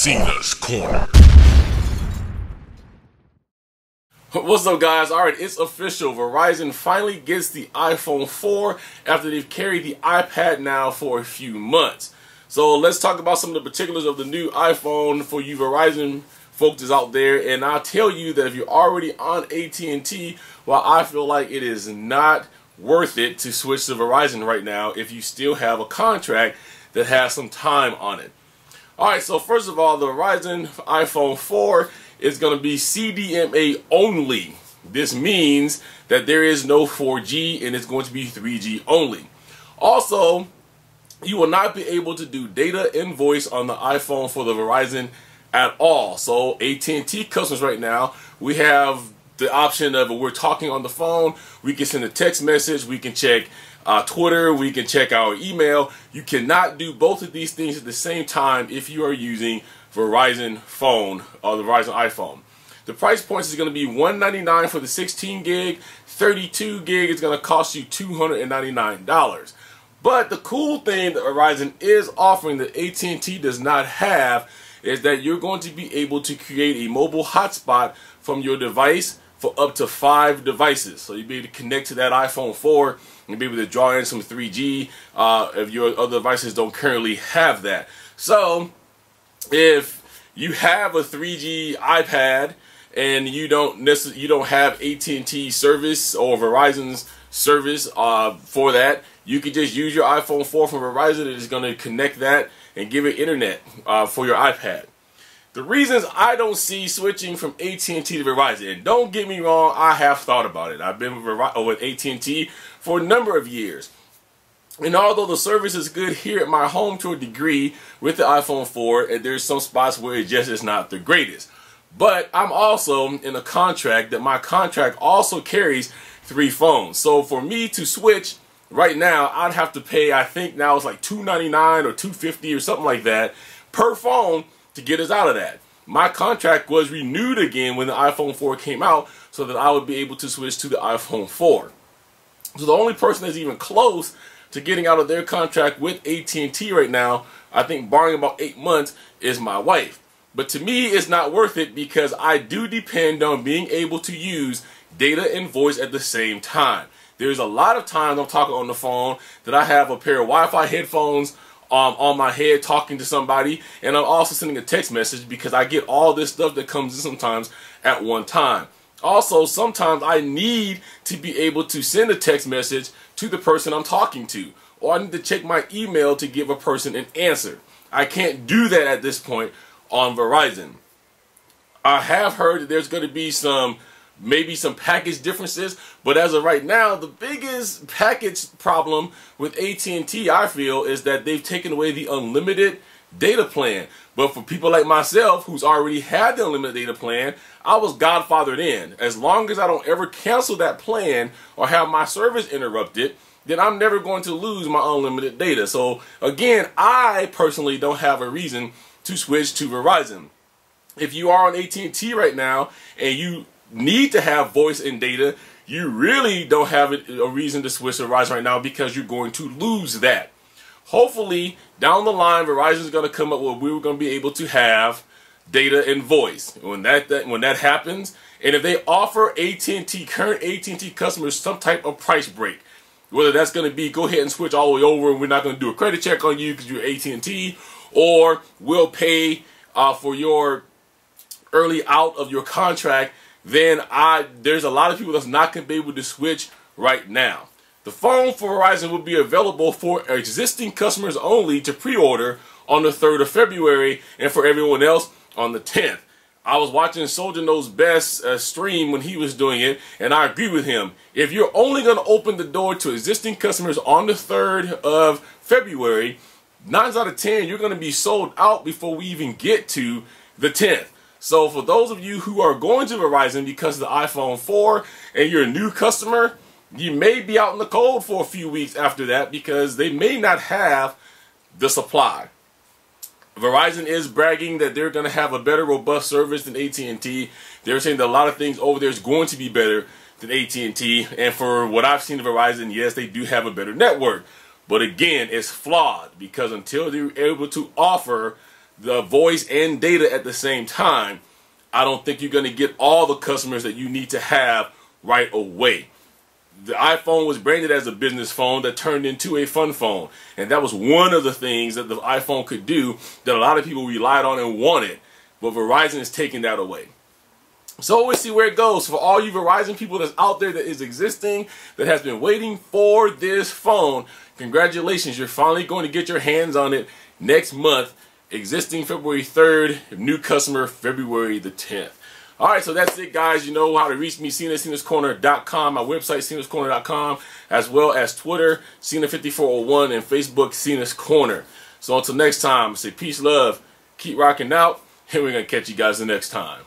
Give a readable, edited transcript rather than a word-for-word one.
Cena's Corner. What's up, guys? Alright, it's official. Verizon finally gets the iPhone 4 after they've carried the iPad now for a few months. So let's talk about some of the particulars of the new iPhone for you Verizon folks out there. And I'll tell you that if you're already on AT&T, well, I feel like it is not worth it to switch to Verizon right now if you still have a contract that has some time on it. Alright, so first of all, the Verizon iPhone 4 is going to be CDMA only. This means that there is no 4G and it's going to be 3G only. Also, you will not be able to do data and voice on the iPhone for the Verizon at all. So AT&T customers right now, we have the option of, if we're talking on the phone, we can send a text message, we can check Twitter, we can check our email. You cannot do both of these things at the same time if you are using Verizon phone or the Verizon iPhone. The price point is going to be $199 for the 16 gig, 32 gig is going to cost you $299. But the cool thing that Verizon is offering that AT&T does not have is that you're going to be able to create a mobile hotspot from your device for up to 5 devices. So you'll be able to connect to that iPhone 4 and be able to draw in some 3G if your other devices don't currently have that. So if you have a 3G iPad and you don't have AT&T service or Verizon's service for that, you can just use your iPhone 4 from Verizon. It is going to connect that and give it internet for your iPad. The reasons I don't see switching from AT&T to Verizon, and don't get me wrong, I have thought about it. I've been with AT&T for a number of years. And although the service is good here at my home to a degree with the iPhone 4, and there's some spots where it just is not the greatest. But I'm also in a contract that my contract also carries 3 phones. So for me to switch right now, I'd have to pay, I think now it's like $299 or $250 or something like that per phone to get us out of that. My contract was renewed again when the iPhone 4 came out so that I would be able to switch to the iPhone 4. So the only person that's even close to getting out of their contract with AT&T right now, I think barring about 8 months, is my wife. But to me, it's not worth it because I do depend on being able to use data and voice at the same time. There's a lot of times I'm talking on the phone that I have a pair of Wi-Fi headphones on my head talking to somebody, and I'm also sending a text message because I get all this stuff that comes in sometimes at one time. Also, sometimes I need to be able to send a text message to the person I'm talking to, or I need to check my email to give a person an answer. I can't do that at this point on Verizon. I have heard that there's going to be maybe some package differences, but as of right now, the biggest package problem with AT&T, I feel, is that they've taken away the unlimited data plan. But for people like myself who's already had the unlimited data plan, I was godfathered in. As long as I don't ever cancel that plan or have my service interrupted, then I'm never going to lose my unlimited data. So again, I personally don't have a reason to switch to Verizon. If you are on AT&T right now and you need to have voice and data, you really don't have a reason to switch to Verizon right now because you're going to lose that. Hopefully, down the line, Verizon is going to come up with we're going to be able to have data and voice. When that happens, and if they offer current AT&T customers some type of price break, whether that's going to be go ahead and switch all the way over and we're not going to do a credit check on you because you're AT&T, or we'll pay for your early out of your contract, then there's a lot of people that's not going to be able to switch right now. The phone for Verizon will be available for existing customers only to pre-order on the 3rd of February, and for everyone else on the 10th. I was watching Soldier Knows Best stream when he was doing it, and I agree with him. If you're only going to open the door to existing customers on the 3rd of February, 9 out of 10, you're going to be sold out before we even get to the 10th. So for those of you who are going to Verizon because of the iPhone 4 and you're a new customer, you may be out in the cold for a few weeks after that because they may not have the supply. Verizon is bragging that they're going to have a better robust service than AT&T. They're saying that a lot of things over there is going to be better than AT&T. And for what I've seen of Verizon, yes, they do have a better network. But again, it's flawed because until they're able to offer the voice and data at the same time, I don't think you're going to get all the customers that you need to have right away. The iPhone was branded as a business phone that turned into a fun phone. And that was one of the things that the iPhone could do that a lot of people relied on and wanted. But Verizon is taking that away. So we'll see where it goes. For all you Verizon people that's out there that is existing, that has been waiting for this phone, congratulations. You're finally going to get your hands on it next month. Existing February 3rd, new customer February the 10th. Alright, so that's it, guys. You know how to reach me, CenaCenasCorner.com, my website, CenasCorner.com, as well as Twitter, Cena5401, and Facebook, Cena's Corner. So until next time, I say peace, love, keep rocking out, and we're going to catch you guys the next time.